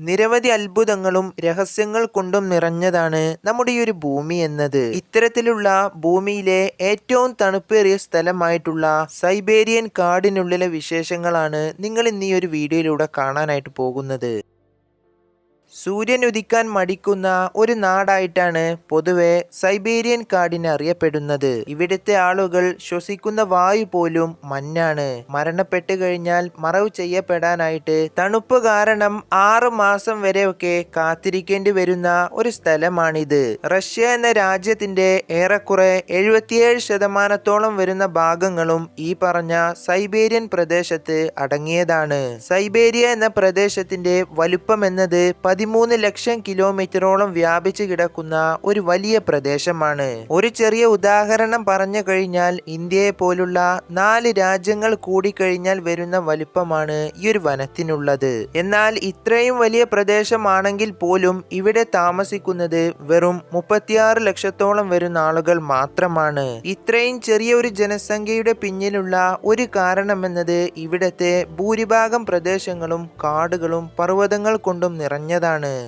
നിരവധി അത്ഭുതങ്ങളും രഹസ്യങ്ങൾ കൊണ്ടും നിറഞ്ഞതാണ് നമ്മുടെ ഈ ഒരു ഭൂമി എന്നത്. ഇത്തരത്തിലുള്ള ഭൂമിയിലെ ഏറ്റവും തണുപ്പേറിയ സ്ഥലമായിട്ടുള്ള സൈബേരിയൻ കാടിനുള്ളിലെ വിശേഷങ്ങളാണ് നിങ്ങൾ ഇന്ന് ഈ ഒരു വീഡിയോയിലൂടെ കാണാനായിട്ട് പോകുന്നത്. സൂര്യൻ ഉദിക്കാൻ മടിക്കുന്ന ഒരു നാടായിട്ടാണ് പൊതുവെ സൈബേരിയൻ കാടിനെ അറിയപ്പെടുന്നത്. ഇവിടുത്തെ ആളുകൾ ശ്വസിക്കുന്ന വായു പോലും മഞ്ഞാണ്. മരണപ്പെട്ടു കഴിഞ്ഞാൽ മറവ് ചെയ്യപ്പെടാനായിട്ട് തണുപ്പ് കാരണം 6 മാസം വരെയൊക്കെ കാത്തിരിക്കേണ്ടി വരുന്ന ഒരു സ്ഥലമാണിത്. റഷ്യ എന്ന രാജ്യത്തിന്റെ ഏറെക്കുറെ 77% വരുന്ന ഭാഗങ്ങളും ഈ പറഞ്ഞ സൈബേരിയൻ പ്രദേശത്ത് അടങ്ങിയതാണ്. സൈബേരിയ എന്ന പ്രദേശത്തിന്റെ വലുപ്പം എന്നത് 13 ലക്ഷം കിലോമീറ്ററോളം വ്യാപിച്ചു കിടക്കുന്ന ഒരു വലിയ പ്രദേശമാണ്. ഒരു ചെറിയ ഉദാഹരണം പറഞ്ഞു കഴിഞ്ഞാൽ ഇന്ത്യയെ പോലുള്ള 4 രാജ്യങ്ങൾ കൂടിക്കഴിഞ്ഞാൽ വരുന്ന വലുപ്പമാണ് ഈ ഒരു വനത്തിനുള്ളത്. എന്നാൽ ഇത്രയും വലിയ പ്രദേശമാണെങ്കിൽ പോലും ഇവിടെ താമസിക്കുന്നത് വെറും 36 ലക്ഷത്തോളം വരുന്ന ആളുകൾ മാത്രമാണ്. ഇത്രയും ചെറിയ ഒരു ജനസംഖ്യയുടെ പിന്നിലുള്ള ഒരു കാരണമെന്നത് ഇവിടത്തെ ഭൂരിഭാഗം പ്രദേശങ്ങളും കാടുകളും പർവ്വതങ്ങൾ കൊണ്ടും നിറഞ്ഞതാണ്.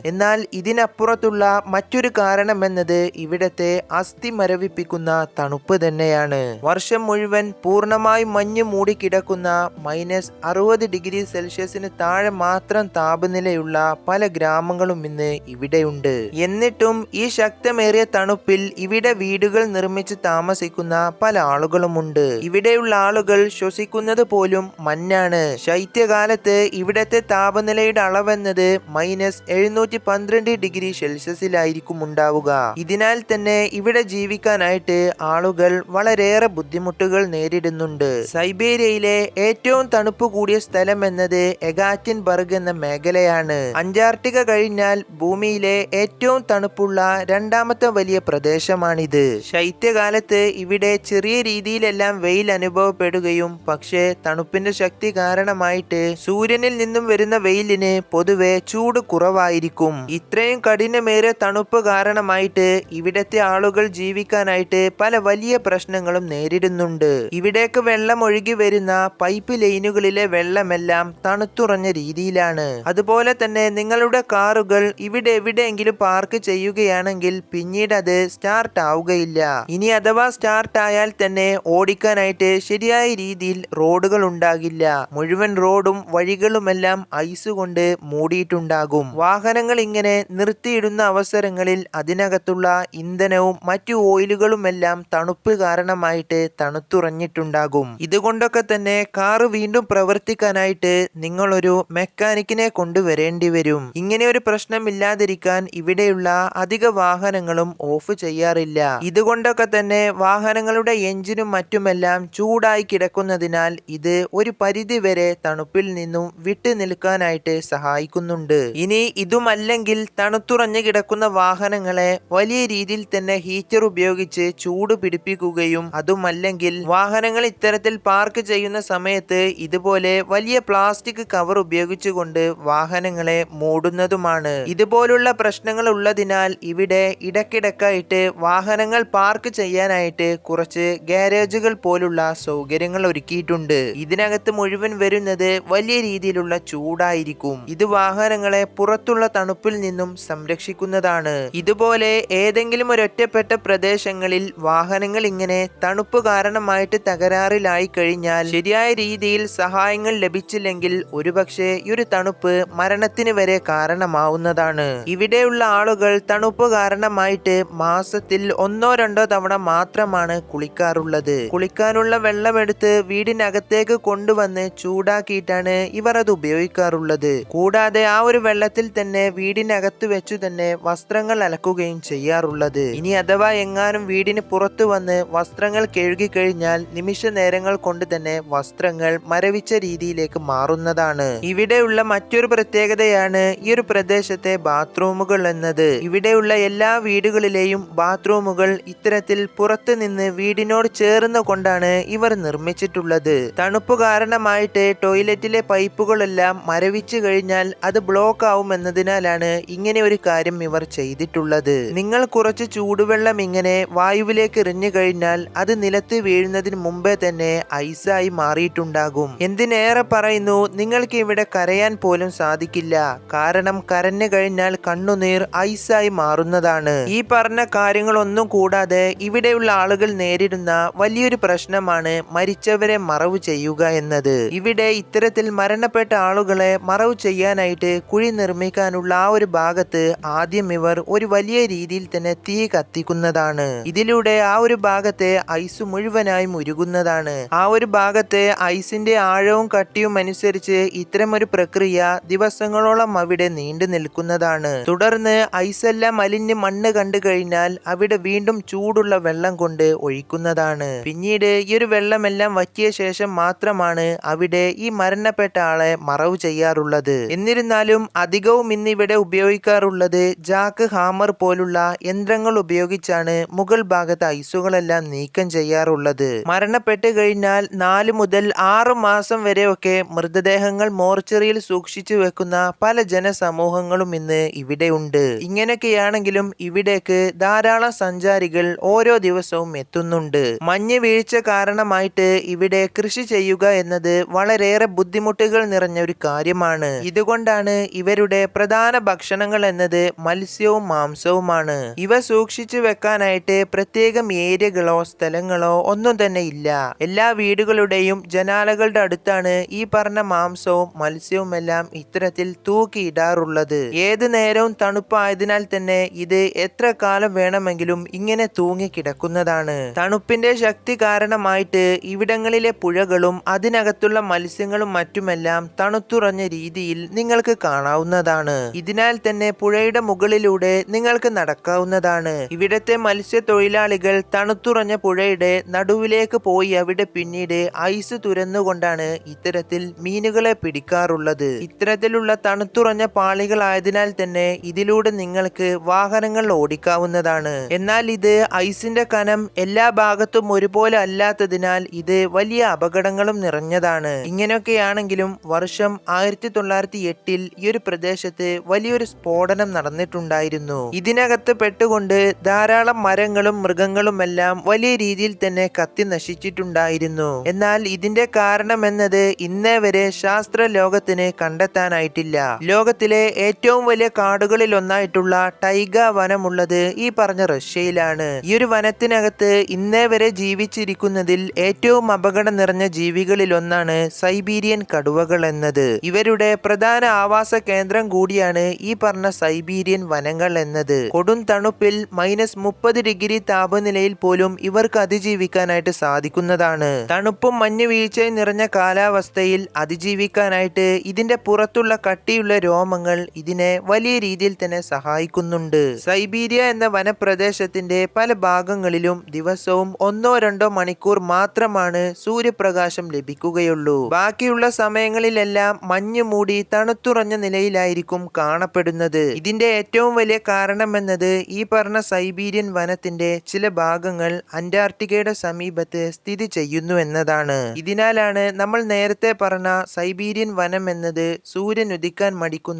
എന്നാൽ ഇതിനപ്പുറത്തുള്ള മറ്റൊരു കാരണമെന്നത് ഇവിടത്തെ അസ്ഥി മരവിപ്പിക്കുന്ന തണുപ്പ് തന്നെയാണ്. വർഷം മുഴുവൻ പൂർണ്ണമായി മഞ്ഞ് മൂടിക്കിടക്കുന്ന -60°C താഴെ മാത്രം താപനിലയുള്ള പല ഗ്രാമങ്ങളും ഇന്ന് ഇവിടെയുണ്ട്. എന്നിട്ടും ഈ ശക്തമേറിയ തണുപ്പിൽ ഇവിടെ വീടുകൾ നിർമ്മിച്ച് താമസിക്കുന്ന പല ആളുകളുമുണ്ട്. ഇവിടെയുള്ള ആളുകൾ ശ്വസിക്കുന്നത് പോലും മഞ്ഞാണ്. ശൈത്യകാലത്ത് ഇവിടത്തെ താപനിലയുടെ അളവെന്നത് -712°C ഉണ്ടാവുക. ഇതിനാൽ തന്നെ ഇവിടെ ജീവിക്കാനായിട്ട് ആളുകൾ വളരെയേറെ ബുദ്ധിമുട്ടുകൾ നേരിടുന്നുണ്ട്. സൈബേരിയയിലെ ഏറ്റവും തണുപ്പ് കൂടിയ സ്ഥലം എന്നത് എഗാറ്റിൻബർഗ് എന്ന മേഖലയാണ്. അന്റാർട്ടിക്ക കഴിഞ്ഞാൽ ഭൂമിയിലെ ഏറ്റവും തണുപ്പുള്ള രണ്ടാമത്തെ വലിയ പ്രദേശമാണിത്. ശൈത്യകാലത്ത് ഇവിടെ ചെറിയ രീതിയിലെല്ലാം വെയിൽ അനുഭവപ്പെടുകയും പക്ഷേ തണുപ്പിന്റെ ശക്തി കാരണമായിട്ട് സൂര്യനിൽ നിന്നും വരുന്ന വെയിലിന് പൊതുവെ ചൂട് കുറവായിരിക്കും. ഇത്രയും കഠിനമേറിയ തണുപ്പ് കാരണമായിട്ട് ഇവിടത്തെ ആളുകൾ ജീവിക്കാനായിട്ട് പല വലിയ പ്രശ്നങ്ങളും നേരിടുന്നുണ്ട്. ഇവിടേക്ക് വെള്ളം ഒഴുകി വരുന്ന പൈപ്പ് ലൈനുകളിലെ വെള്ളമെല്ലാം തണുത്തുറഞ്ഞ രീതിയിലാണ്. അതുപോലെ തന്നെ നിങ്ങളുടെ കാറുകൾ ഇവിടെ എവിടെയെങ്കിലും പാർക്ക് ചെയ്യുകയാണെങ്കിൽ പിന്നീട് അത് സ്റ്റാർട്ട് ആവുകയില്ല. ഇനി അഥവാ സ്റ്റാർട്ട് ആയാൽ തന്നെ ഓടിക്കാനായിട്ട് ശരിയായ രീതിയിൽ റോഡുകൾ ഉണ്ടാകില്ല. മുഴുവൻ റോഡും വഴികളുമെല്ലാം ഐസ് കൊണ്ട് മൂടിയിട്ടുണ്ടാകും. വാഹനങ്ങൾ ഇങ്ങനെ നിർത്തിയിടുന്ന അവസരങ്ങളിൽ അതിനകത്തുള്ള ഇന്ധനവും മറ്റു ഓയിലുകളുമെല്ലാം തണുപ്പ് കാരണമായിട്ട് തണുത്തുറഞ്ഞിട്ടുണ്ടാകും. ഇതുകൊണ്ടൊക്കെ തന്നെ കാറ് വീണ്ടും പ്രവർത്തിക്കാനായിട്ട് നിങ്ങളൊരു മെക്കാനിക്കിനെ കൊണ്ടുവരേണ്ടി വരും. ഇങ്ങനെ ഒരു പ്രശ്നം ഇല്ലാതിരിക്കാൻ ഇവിടെയുള്ള അധിക വാഹനങ്ങളും ഓഫ് ചെയ്യാറില്ല. ഇതുകൊണ്ടൊക്കെ തന്നെ വാഹനങ്ങളുടെ എഞ്ചിനും മറ്റുമെല്ലാം ചൂടായി കിടക്കുന്നതിനാൽ ഇത് ഒരു പരിധി വരെ തണുപ്പിൽ നിന്നും വിട്ടു നിൽക്കാനായിട്ട് സഹായിക്കുന്നുണ്ട്. ഇനി ഇതുമല്ലെങ്കിൽ തണുത്തുറഞ്ഞു കിടക്കുന്ന വാഹനങ്ങളെ വലിയ രീതിയിൽ തന്നെ ഹീറ്റർ ഉപയോഗിച്ച് ചൂട് പിടിപ്പിക്കുകയും അതുമല്ലെങ്കിൽ വാഹനങ്ങൾ ഇത്തരത്തിൽ പാർക്ക് ചെയ്യുന്ന സമയത്ത് ഇതുപോലെ വലിയ പ്ലാസ്റ്റിക് കവർ ഉപയോഗിച്ചുകൊണ്ട് വാഹനങ്ങളെ മൂടുന്നതുമാണ്. ഇതുപോലുള്ള പ്രശ്നങ്ങൾ ഉള്ളതിനാൽ ഇവിടെ ഇടയ്ക്കിടക്കായിട്ട് വാഹനങ്ങൾ പാർക്ക് ചെയ്യാനായിട്ട് കുറച്ച് ഗാരേജുകൾ പോലുള്ള സൗകര്യങ്ങൾ ഒരുക്കിയിട്ടുണ്ട്. ഇതിനകത്ത് മുഴുവൻ വരുന്നത് വലിയ രീതിയിലുള്ള ചൂടായിരിക്കും. ഇത് വാഹനങ്ങളെ പുറത്തുള്ള തണുപ്പിൽ നിന്നും സംരക്ഷിക്കുന്നതാണ്. ഇതുപോലെ ഏതെങ്കിലും ഒരൊറ്റപ്പെട്ട പ്രദേശങ്ങളിൽ വാഹനങ്ങൾ ഇങ്ങനെ തണുപ്പ് കാരണമായിട്ട് തകരാറിലായി കഴിഞ്ഞാൽ ശരിയായ രീതിയിൽ സഹായങ്ങൾ ലഭിച്ചില്ലെങ്കിൽ ഒരുപക്ഷെ ഈ ഒരു തണുപ്പ് മരണത്തിന് വരെ കാരണമാവുന്നതാണ്. ഇവിടെയുള്ള ആളുകൾ തണുപ്പ് കാരണമായിട്ട് മാസത്തിൽ 1-2 തവണ മാത്രമാണ് കുളിക്കാറുള്ളത്. കുളിക്കാനുള്ള വെള്ളമെടുത്ത് വീടിനകത്തേക്ക് കൊണ്ടുവന്ന് ചൂടാക്കിയിട്ടാണ് ഇവർ അത് ഉപയോഗിക്കാറുള്ളത്. കൂടാതെ ആ ഒരു വെള്ളത്തിൽ തന്നെ വീടിനകത്ത് വെച്ചു തന്നെ വസ്ത്രങ്ങൾ അലക്കുകയും ചെയ്യാറുള്ളത്. ഇനി അഥവാ എങ്ങാനും വീടിന് പുറത്തു വന്ന് വസ്ത്രങ്ങൾ കഴുകി കഴിഞ്ഞാൽ നിമിഷ നേരങ്ങൾ കൊണ്ട് തന്നെ വസ്ത്രങ്ങൾ മരവിച്ച രീതിയിലേക്ക് മാറുന്നതാണ്. ഇവിടെയുള്ള മറ്റൊരു പ്രത്യേകതയാണ് ഈ ഒരു പ്രദേശത്തെ ബാത്റൂമുകൾ എന്നത്. ഇവിടെയുള്ള എല്ലാ വീടുകളിലെയും ബാത്റൂമുകൾ ഇത്തരത്തിൽ പുറത്തു നിന്ന് വീടിനോട് ചേർന്ന് കൊണ്ടാണ് ഇവർ നിർമ്മിച്ചിട്ടുള്ളത്. തണുപ്പ് കാരണമായിട്ട് ടോയ്ലറ്റിലെ പൈപ്പുകളെല്ലാം മരവിച്ചു കഴിഞ്ഞാൽ അത് ബ്ലോക്ക് ആവുമെന്ന് എന്നതിനാലാണ് ഇങ്ങനെ ഒരു കാര്യം ഇവർ ചെയ്തിട്ടുള്ളത്. നിങ്ങൾ കുറച്ച് ചൂടുവെള്ളം ഇങ്ങനെ വായുവിലേക്ക് എറിഞ്ഞു കഴിഞ്ഞാൽ അത് നിലത്ത് വീഴുന്നതിന് മുമ്പേ തന്നെ ഐസായി മാറിയിട്ടുണ്ടാകും. എന്തിനേറെ പറയുന്നു, നിങ്ങൾക്ക് ഇവിടെ കരയാൻ പോലും സാധിക്കില്ല. കാരണം കരഞ്ഞു കഴിഞ്ഞാൽ കണ്ണുനീർ ഐസായി മാറുന്നതാണ്. ഈ പറഞ്ഞ കാര്യങ്ങളൊന്നും കൂടാതെ ഇവിടെയുള്ള ആളുകൾ നേരിടുന്ന വലിയൊരു പ്രശ്നമാണ് മരിച്ചവരെ മറവ് ചെയ്യുക എന്നത്. ഇവിടെ ഇത്തരത്തിൽ മരണപ്പെട്ട ആളുകളെ മറവ് ചെയ്യാനായിട്ട് കുഴി നിർമ്മിക്കാനുള്ള ആ ഒരു ഭാഗത്ത് ആദ്യം ഇവർ ഒരു വലിയ രീതിയിൽ തന്നെ തീ കത്തിക്കുന്നതാണ്. ഇതിലൂടെ ആ ഒരു ഭാഗത്തെ ഐസ് മുഴുവനായും ഉരുകുന്നതാണ്. ആ ഒരു ഭാഗത്തെ ഐസിന്റെ ആഴവും കട്ടിയും അനുസരിച്ച് ഇത്തരമൊരു പ്രക്രിയ ദിവസങ്ങളോളം അവിടെ നീണ്ടു നിൽക്കുന്നതാണ്. തുടർന്ന് ഐസെല്ലാം അലിഞ്ഞ് മണ്ണ് കണ്ടു കഴിഞ്ഞാൽ അവിടെ വീണ്ടും ചൂടുള്ള വെള്ളം കൊണ്ട് ഒഴിക്കുന്നതാണ്. പിന്നീട് ഈ ഒരു വെള്ളമെല്ലാം വറ്റിയ ശേഷം മാത്രമാണ് അവിടെ ഈ മരണപ്പെട്ട ആളെ മറവ് ചെയ്യാറുള്ളത്. എന്നിരുന്നാലും അധികവും ഇന്നിവിടെ ഉപയോഗിക്കാറുള്ളത് ജാക്ക് ഹാമർ പോലുള്ള യന്ത്രങ്ങൾ ഉപയോഗിച്ചാണ് മുകൾ ഭാഗത്ത് ഐസുകളെല്ലാം നീക്കം ചെയ്യാറുള്ളത്. മരണപ്പെട്ട് കഴിഞ്ഞാൽ 4 മുതൽ 6 മാസം വരെയൊക്കെ മൃതദേഹങ്ങൾ മോർച്ചറിയിൽ സൂക്ഷിച്ചു വെക്കുന്ന പല ജനസമൂഹങ്ങളും ഇന്ന് ഇവിടെ ഉണ്ട്. ഇങ്ങനെയൊക്കെയാണെങ്കിലും ഇവിടേക്ക് ധാരാളം സഞ്ചാരികൾ ഓരോ ദിവസവും എത്തുന്നുണ്ട്. മഞ്ഞ് വീഴ്ച കാരണമായിട്ട് ഇവിടെ കൃഷി ചെയ്യുക എന്നത് വളരെയേറെ ബുദ്ധിമുട്ടുകൾ നിറഞ്ഞ ഒരു കാര്യമാണ്. ഇതുകൊണ്ടാണ് ഇവരുടെ പ്രധാന ഭക്ഷണങ്ങൾ എന്നത് മത്സ്യവും മാംസവുമാണ്. ഇവ സൂക്ഷിച്ചു വെക്കാനായിട്ട് പ്രത്യേകം ഏരിയകളോ സ്ഥലങ്ങളോ ഒന്നും തന്നെ ഇല്ല. എല്ലാ വീടുകളുടെയും ജനാലകളുടെ അടുത്താണ് ഈ പറഞ്ഞ മാംസവും മത്സ്യവും എല്ലാം ഇത്തരത്തിൽ തൂക്കിയിടാറുള്ളത്. ഏത് നേരവും തണുപ്പായതിനാൽ തന്നെ ഇത് എത്ര കാലം വേണമെങ്കിലും ഇങ്ങനെ തൂങ്ങി കിടക്കുന്നതാണ്. തണുപ്പിന്റെ ശക്തി കാരണമായിട്ട് ഇവിടങ്ങളിലെ പുഴകളും അതിനകത്തുള്ള മത്സ്യങ്ങളും മറ്റുമെല്ലാം തണുത്തുറഞ്ഞ രീതിയിൽ നിങ്ങൾക്ക് കാണാവുന്നതാണ്. ഇതിനാൽ തന്നെ പുഴയുടെ മുകളിലൂടെ നിങ്ങൾക്ക് നടക്കാവുന്നതാണ്. ഇവിടത്തെ മത്സ്യത്തൊഴിലാളികൾ തണുത്തുറഞ്ഞ പുഴയുടെ നടുവിലേക്ക് പോയി അവിടെ പിന്നീട് ഐസ് തുരന്നുകൊണ്ടാണ് ഇത്തരത്തിൽ മീനുകളെ പിടിക്കാറുള്ളത്. ഇത്തരത്തിലുള്ള തണുത്തുറഞ്ഞ പാളികളായതിനാൽ തന്നെ ഇതിലൂടെ നിങ്ങൾക്ക് വാഹനങ്ങൾ ഓടിക്കാവുന്നതാണ്. എന്നാൽ ഇത് ഐസിന്റെ കനം എല്ലാ ഭാഗത്തും ഒരുപോലെ അല്ലാത്തതിനാൽ ഇത് വലിയ അപകടങ്ങളും നിറഞ്ഞതാണ്. ഇങ്ങനെയൊക്കെയാണെങ്കിലും വർഷം 1908 ഈ ഒരു പ്രദേശത്ത് വലിയൊരു സ്ഫോടനം നടന്നിട്ടുണ്ടായിരുന്നു. ഇതിനകത്ത് പെട്ടുകൊണ്ട് ധാരാളം മരങ്ങളും മൃഗങ്ങളുമെല്ലാം വലിയ രീതിയിൽ തന്നെ കത്തി നശിച്ചിട്ടുണ്ടായിരുന്നു. എന്നാൽ ഇതിന്റെ കാരണം എന്നത് ഇന്നേ വരെ ശാസ്ത്ര ലോകത്തിന് കണ്ടെത്താനായിട്ടില്ല. ലോകത്തിലെ ഏറ്റവും വലിയ കാടുകളിൽ ഒന്നായിട്ടുള്ള ടൈഗ വനമുള്ളത് ഈ പറഞ്ഞ റഷ്യയിലാണ്. ഈ ഒരു വനത്തിനകത്ത് ഇന്നേ വരെ ജീവിച്ചിരിക്കുന്നതിൽ ഏറ്റവും അപകടം നിറഞ്ഞ ജീവികളിൽ ഒന്നാണ് സൈബീരിയൻ കടുവകൾ എന്നത്. ഇവരുടെ പ്രധാന ആവാസ കേന്ദ്രം കൂടിയാണ് ഈ പറഞ്ഞ സൈബീരിയൻ വനങ്ങൾ എന്നത്. കൊടും തണുപ്പിൽ -30 ഡിഗ്രി താപനിലയിൽ പോലും ഇവർക്ക് അതിജീവിക്കാനായിട്ട് സാധിക്കുന്നതാണ്. തണുപ്പും മഞ്ഞ് വീഴ്ചയും നിറഞ്ഞ കാലാവസ്ഥയിൽ അതിജീവിക്കാനായിട്ട് ഇതിന്റെ പുറത്തുള്ള കട്ടിയുള്ള രോമങ്ങൾ ഇതിനെ വലിയ രീതിയിൽ തന്നെ സഹായിക്കുന്നുണ്ട്. സൈബീരിയ എന്ന വനപ്രദേശത്തിന്റെ പല ഭാഗങ്ങളിലും ദിവസവും 1-2 മണിക്കൂർ മാത്രമാണ് സൂര്യപ്രകാശം ലഭിക്കുകയുള്ളൂ. ബാക്കിയുള്ള സമയങ്ങളിലെല്ലാം മഞ്ഞ് മൂടി തണുത്തുറഞ്ഞ നിലയിലായിരിക്കും കാണപ്പെടുന്നത്. ഇതിന്റെ ഏറ്റവും വലിയ കാരണം എന്നത് ഈ പറഞ്ഞ സൈബീരിയൻ വനത്തിന്റെ ചില ഭാഗങ്ങൾ അന്റാർട്ടിക്കയുടെ സമീപത്ത് സ്ഥിതി ചെയ്യുന്നു എന്നതാണ്. ഇതിനാലാണ് നമ്മൾ നേരത്തെ പറഞ്ഞ സൈബീരിയൻ വനം എന്നത് സൂര്യൻ ഉദിക്കാൻ മടിക്കുന്ന